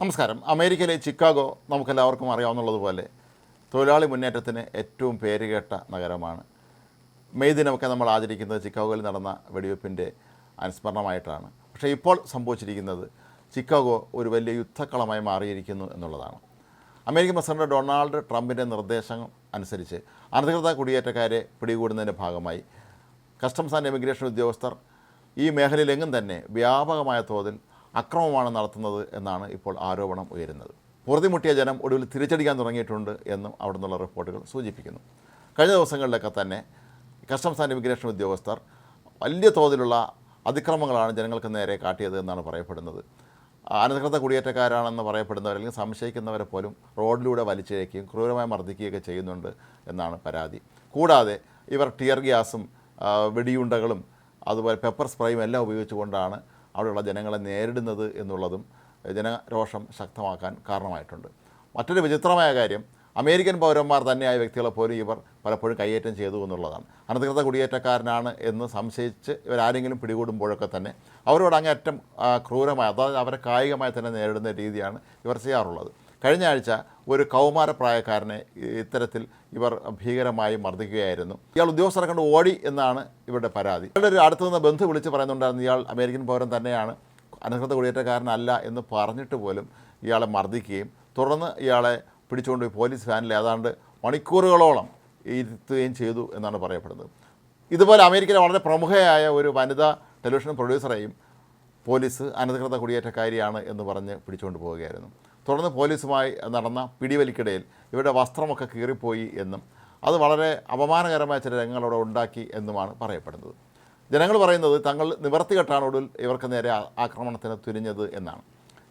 നമസ്കാരം. അമേരിക്കയിലെ ചിക്കാഗോ നമുക്കെല്ലാവർക്കും അറിയാവുന്നതുപോലെ തൊഴിലാളി മുന്നേറ്റത്തിന് ഏറ്റവും പേരുകേട്ട നഗരമാണ്. മെയ് ദിനമൊക്കെ നമ്മൾ ആചരിക്കുന്നത് ചിക്കാഗോയിൽ നടന്ന വെടിവെപ്പിൻ്റെ അനുസ്മരണമായിട്ടാണ്. പക്ഷേ ഇപ്പോൾ സംഭവിച്ചിരിക്കുന്നത് ചിക്കാഗോ ഒരു വലിയ യുദ്ധക്കളമായി മാറിയിരിക്കുന്നു എന്നുള്ളതാണ്. അമേരിക്കൻ പ്രസിഡന്റ് ഡൊണാൾഡ് ട്രംപിൻ്റെ നിർദ്ദേശം അനുസരിച്ച് അനധികൃത കുടിയേറ്റക്കാരെ പിടികൂടുന്നതിൻ്റെ ഭാഗമായി കസ്റ്റംസ് ആൻഡ് ഇമിഗ്രേഷൻ ഉദ്യോഗസ്ഥർ ഈ മേഖലയിലെങ്ങും തന്നെ വ്യാപകമായ തോതിൽ അക്രമമാണ് നടത്തുന്നത് എന്നാണ് ഇപ്പോൾ ആരോപണം ഉയരുന്നത്. പൊറുതിമുട്ടിയ ജനം ഒടുവിൽ തിരിച്ചടിക്കാൻ തുടങ്ങിയിട്ടുണ്ട് എന്നും അവിടെ നിന്നുള്ള റിപ്പോർട്ടുകൾ സൂചിപ്പിക്കുന്നു. കഴിഞ്ഞ ദിവസങ്ങളിലൊക്കെ തന്നെ കസ്റ്റംസ് ആൻഡ് ഇമിഗ്രേഷൻ ഉദ്യോഗസ്ഥർ വലിയ തോതിലുള്ള അതിക്രമങ്ങളാണ് ജനങ്ങൾക്ക് നേരെ കാട്ടിയത് എന്നാണ് പറയപ്പെടുന്നത്. അനധികൃത കുടിയേറ്റക്കാരാണെന്ന് പറയപ്പെടുന്നവർ അല്ലെങ്കിൽ സംശയിക്കുന്നവരെ പോലും റോഡിലൂടെ വലിച്ചിഴയ്ക്കുകയും ക്രൂരമായി മർദ്ദിക്കുകയൊക്കെ ചെയ്യുന്നുണ്ട് എന്നാണ് പരാതി. കൂടാതെ ഇവർ ടിയർ ഗ്യാസും വെടിയുണ്ടകളും അതുപോലെ പെപ്പർ സ്പ്രേയും എല്ലാം ഉപയോഗിച്ചുകൊണ്ടാണ് അവിടെയുള്ള ജനങ്ങളെ നേരിടുന്നത് എന്നുള്ളതും ജനരോഷം ശക്തമാക്കാൻ കാരണമായിട്ടുണ്ട്. മറ്റൊരു വിചിത്രമായ കാര്യം, അമേരിക്കൻ പൗരന്മാർ തന്നെയായ വ്യക്തികളെ പോലും ഇവർ പലപ്പോഴും കയ്യേറ്റം ചെയ്തു എന്നുള്ളതാണ്. അനധികൃത കുടിയേറ്റക്കാരനാണ് എന്ന് സംശയിച്ച് ഇവരാരെങ്കിലും പിടികൂടുമ്പോഴൊക്കെ തന്നെ അവരോട് അങ്ങേയറ്റം ക്രൂരമായി, അതായത് അവരെ കായികമായി തന്നെ നേരിടുന്ന രീതിയാണ് ഇവർ ചെയ്യാറുള്ളത്. കഴിഞ്ഞ ആഴ്ച ഒരു കൗമാരപ്രായക്കാരനെ ഇത്തരത്തിൽ ഇവർ ഭീകരമായി മർദ്ദിക്കുകയായിരുന്നു. ഇയാൾ ഉദ്യോഗസ്ഥരെ കണ്ട് ഓടി എന്നാണ് ഇവരുടെ പരാതി. ഇവരുടെ ഒരു അടുത്തു നിന്ന് ബന്ധു വിളിച്ച് പറയുന്നുണ്ടായിരുന്നു ഇയാൾ അമേരിക്കൻ പൗരൻ തന്നെയാണ്, അനധികൃത കുടിയേറ്റക്കാരനല്ല എന്ന് പറഞ്ഞിട്ട് പോലും ഇയാളെ മർദ്ദിക്കുകയും തുടർന്ന് ഇയാളെ പിടിച്ചുകൊണ്ട് പോലീസ് വാനിൽ ഏതാണ്ട് മണിക്കൂറുകളോളം ഇരുത്തുകയും ചെയ്തു എന്നാണ് പറയപ്പെടുന്നത്. ഇതുപോലെ അമേരിക്കയിലെ വളരെ പ്രമുഖയായ ഒരു വനിതാ ടെലിവിഷൻ പ്രൊഡ്യൂസറെയും പോലീസ് അനധികൃത കുടിയേറ്റക്കാരിയാണ് എന്ന് പറഞ്ഞ് പിടിച്ചുകൊണ്ട് പോവുകയായിരുന്നു. തുടർന്ന് പോലീസുമായി നടന്ന പിടിവലിക്കിടയിൽ ഇവരുടെ വസ്ത്രമൊക്കെ കീറിപ്പോയി എന്നും അത് വളരെ അപമാനകരമായ ചില രംഗങ്ങൾ അവിടെ ഉണ്ടാക്കി എന്നുമാണ് പറയപ്പെടുന്നത്. ജനങ്ങൾ പറയുന്നത് തങ്ങൾ നിവർത്തികെട്ടാണ് ഒടുവിൽ ഇവർക്ക് നേരെ ആക്രമണത്തിന് തുനിഞ്ഞത് എന്നാണ്.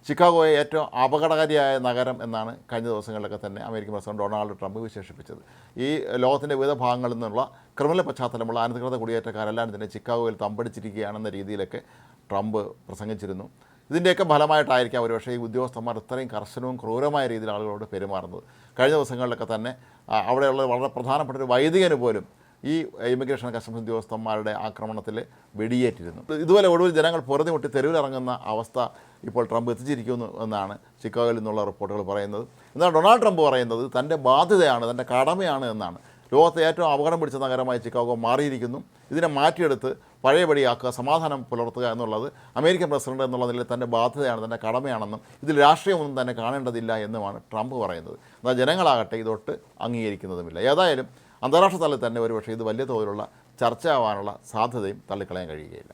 ചിക്കാഗോയെ ഏറ്റവും അപകടകാരിയായ നഗരം എന്നാണ് കഴിഞ്ഞ ദിവസങ്ങളിലൊക്കെ തന്നെ അമേരിക്കൻ പ്രസിഡന്റ് ഡൊണാൾഡ് ട്രംപ് വിശേഷിപ്പിച്ചത്. ഈ ലോകത്തിൻ്റെ വിവിധ ഭാഗങ്ങളിൽ നിന്നുള്ള ക്രിമിനൽ പശ്ചാത്തലമുള്ള അനധികൃത കുടിയേറ്റക്കാരെല്ലാം തന്നെ ചിക്കാഗോയിൽ തമ്പടിച്ചിരിക്കുകയാണെന്ന രീതിയിലൊക്കെ ട്രംപ് പ്രസംഗിച്ചിരുന്നു. ഇതിൻ്റെയൊക്കെ ഫലമായിട്ടായിരിക്കാം ഒരുപക്ഷേ ഈ ഉദ്യോഗസ്ഥന്മാർ ഇത്രയും കർശനവും ക്രൂരമായ രീതിയിൽ ആളുകളോട് പെരുമാറുന്നത്. കഴിഞ്ഞ ദിവസങ്ങളിലൊക്കെ തന്നെ അവിടെയുള്ള വളരെ പ്രധാനപ്പെട്ട ഒരു വൈദികന് പോലും ഈ ഇമിഗ്രേഷൻ കസ്റ്റംസ് ഉദ്യോഗസ്ഥന്മാരുടെ ആക്രമണത്തിൽ വെടിയേറ്റിരുന്നു. ഇതുപോലെ ഒടുവിൽ ജനങ്ങൾ പൊറുതിമുട്ടി തെരുവിലിറങ്ങുന്ന അവസ്ഥ ഇപ്പോൾ ട്രംപ് എത്തിച്ചിരിക്കുന്നു എന്നാണ് ചിക്കാഗോയിൽ നിന്നുള്ള റിപ്പോർട്ടുകൾ പറയുന്നത്. എന്നാൽ ഡൊണാൾഡ് ട്രംപ് പറയുന്നത് തൻ്റെ ബാധ്യതയാണ്, തൻ്റെ കടമയാണ് എന്നാണ്. ലോകത്തെ ഏറ്റവും അപകടം പിടിച്ച നഗരമായി ചിക്കാഗോ മാറിയിരിക്കുന്നു. ഇതിനെ മാറ്റിയെടുത്ത് പഴയപടിയാക്കുക, സമാധാനം പുലർത്തുക എന്നുള്ളത് അമേരിക്കൻ പ്രസിഡന്റ് എന്നുള്ള നിലയിൽ തൻ്റെ ബാധ്യതയാണ്, തൻ്റെ കടമയാണെന്നും ഇതിൽ രാഷ്ട്രീയമൊന്നും തന്നെ കാണേണ്ടതില്ല എന്നുമാണ് ട്രംപ് പറയുന്നത്. എന്നാൽ ജനങ്ങളാകട്ടെ ഇതൊട്ട് അംഗീകരിക്കുന്നതുമില്ല. ഏതായാലും അന്താരാഷ്ട്ര തലത്തിൽ തന്നെ ഒരുപക്ഷേ ഇത് വലിയ തോതിലുള്ള ചർച്ചയാവാനുള്ള സാധ്യതയും തള്ളിക്കളയാൻ കഴിയുകയില്ല.